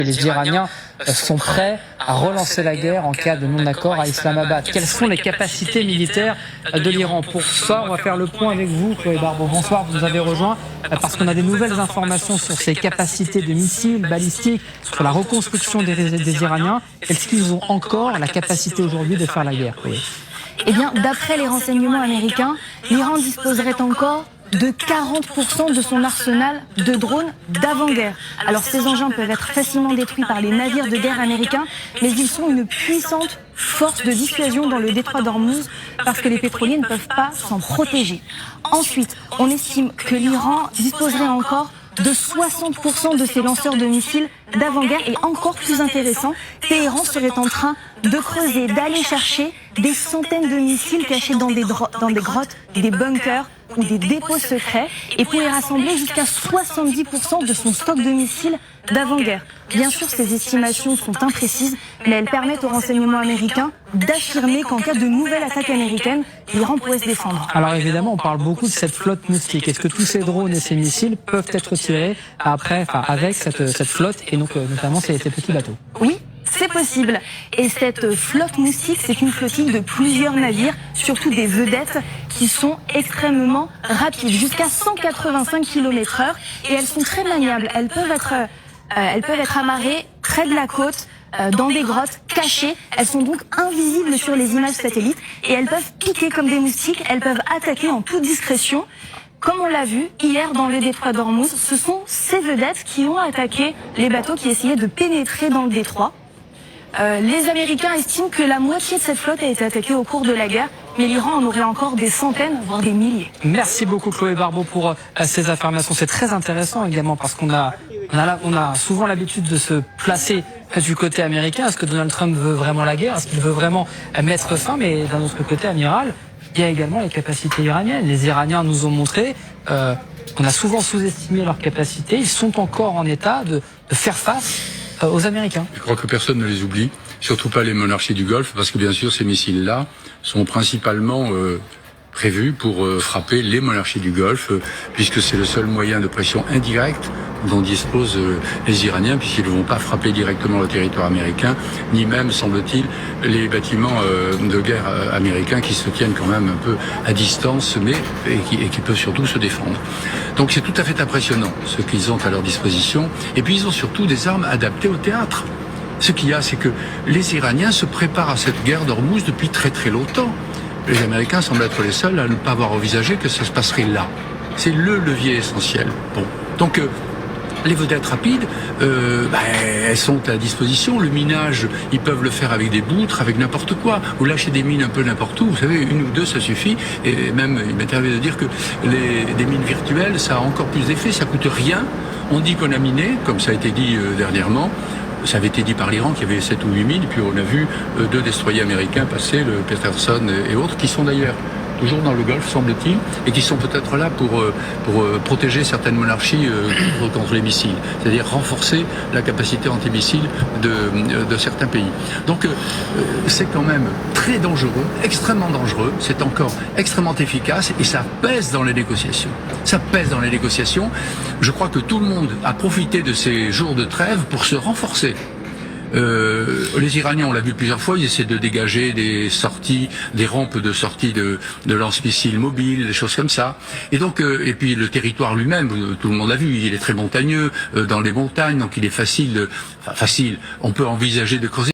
Les Iraniens sont prêts à relancer la guerre en cas de non-accord à Islamabad. Quelles sont les capacités militaires de l'Iran? Pour ça, on va faire le point avec vous, Chloé Barbeau. Bonsoir, vous nous avez rejoint parce qu'on a des nouvelles informations sur ces capacités de missiles balistiques, sur la reconstruction des Iraniens. Est-ce qu'ils ont encore la capacité aujourd'hui de faire la guerre, Chloé? Eh bien, d'après les renseignements américains, l'Iran disposerait encore de 40% de son arsenal de drones d'avant-guerre. Alors ces engins peuvent être facilement détruits par les navires de guerre américains, mais ils sont une puissante force de dissuasion dans le détroit d'Ormuz parce que les pétroliers ne peuvent pas s'en protéger. Ensuite, on estime que l'Iran disposerait encore de 60% de ses lanceurs de missiles d'avant-guerre. Et encore plus intéressant, Téhéran serait en train de creuser, d'aller chercher des centaines de missiles cachés dans des grottes, des bunkers ou des dépôts secrets et pourrait rassembler jusqu'à 70% de son stock de missiles d'avant-guerre. Bien sûr, ces estimations sont imprécises, mais elles permettent aux renseignements américains d'affirmer qu'en cas de nouvelle attaque américaine, l'Iran pourrait se défendre. Alors évidemment, on parle beaucoup de cette flotte moustique. Est-ce que tous ces drones et ces missiles peuvent être tirés avec cette flotte et donc notamment ces petits bateaux? Oui. C'est possible. Et cette flotte moustique, c'est une flottille de plusieurs navires, surtout des vedettes, qui sont extrêmement rapides, jusqu'à 185 km/h. Et elles sont très maniables. Elles peuvent être amarrées près de la côte, dans des grottes cachées. Elles sont donc invisibles sur les images satellites. Et elles peuvent piquer comme des moustiques. Elles peuvent attaquer en toute discrétion. Comme on l'a vu hier dans le détroit d'Ormuz, ce sont ces vedettes qui ont attaqué les bateaux qui essayaient de pénétrer dans le détroit. Les Américains estiment que la moitié de cette flotte a été attaquée au cours de la guerre, mais l'Iran en aurait encore des centaines, voire des milliers. Merci beaucoup Chloé Barbeau pour ces informations. C'est très intéressant également parce qu'on a souvent l'habitude de se placer du côté américain. Est-ce que Donald Trump veut vraiment la guerre? Est-ce qu'il veut vraiment mettre fin? Mais d'un autre côté, amiral, il y a également les capacités iraniennes. Les Iraniens nous ont montré qu'on a souvent sous-estimé leurs capacités. Ils sont encore en état de faire face aux Américains. Je crois que personne ne les oublie, surtout pas les monarchies du Golfe, parce que bien sûr ces missiles-là sont principalement prévus pour frapper les monarchies du Golfe, puisque c'est le seul moyen de pression indirecte dont disposent les Iraniens, puisqu'ils ne vont pas frapper directement le territoire américain, ni même, semble-t-il, les bâtiments de guerre américains qui se tiennent quand même un peu à distance, et qui peuvent surtout se défendre. Donc c'est tout à fait impressionnant ce qu'ils ont à leur disposition. Et puis ils ont surtout des armes adaptées au théâtre. Ce qu'il y a, c'est que les Iraniens se préparent à cette guerre d'Ormuz depuis très très longtemps. Les Américains semblent être les seuls à ne pas avoir envisagé que ça se passerait là. C'est le levier essentiel. Bon, donc les vedettes rapides, elles sont à disposition. Le minage, ils peuvent le faire avec des boutres, avec n'importe quoi. Vous lâchez des mines un peu n'importe où, vous savez, une ou deux, ça suffit. Et même, il m'est arrivé de dire que des mines virtuelles, ça a encore plus d'effet, ça coûte rien. On dit qu'on a miné, comme ça a été dit dernièrement. Ça avait été dit par l'Iran qu'il y avait 7 ou 8 mines, puis on a vu 2 destroyers américains passer, le Peterson et autres, qui sont d'ailleurs toujours dans le Golfe, semble-t-il, et qui sont peut-être là pour protéger certaines monarchies contre les missiles, c'est-à-dire renforcer la capacité antimissile de certains pays. Donc c'est quand même très dangereux, extrêmement dangereux, c'est encore extrêmement efficace, et ça pèse dans les négociations. Ça pèse dans les négociations. Je crois que tout le monde a profité de ces jours de trêve pour se renforcer. Les Iraniens, on l'a vu plusieurs fois, ils essaient de dégager des sorties, des rampes de sortie de lance-missiles mobiles, des choses comme ça. Et donc, et puis le territoire lui-même, tout le monde l'a vu, il est très montagneux, dans les montagnes, donc il est facile, on peut envisager de creuser.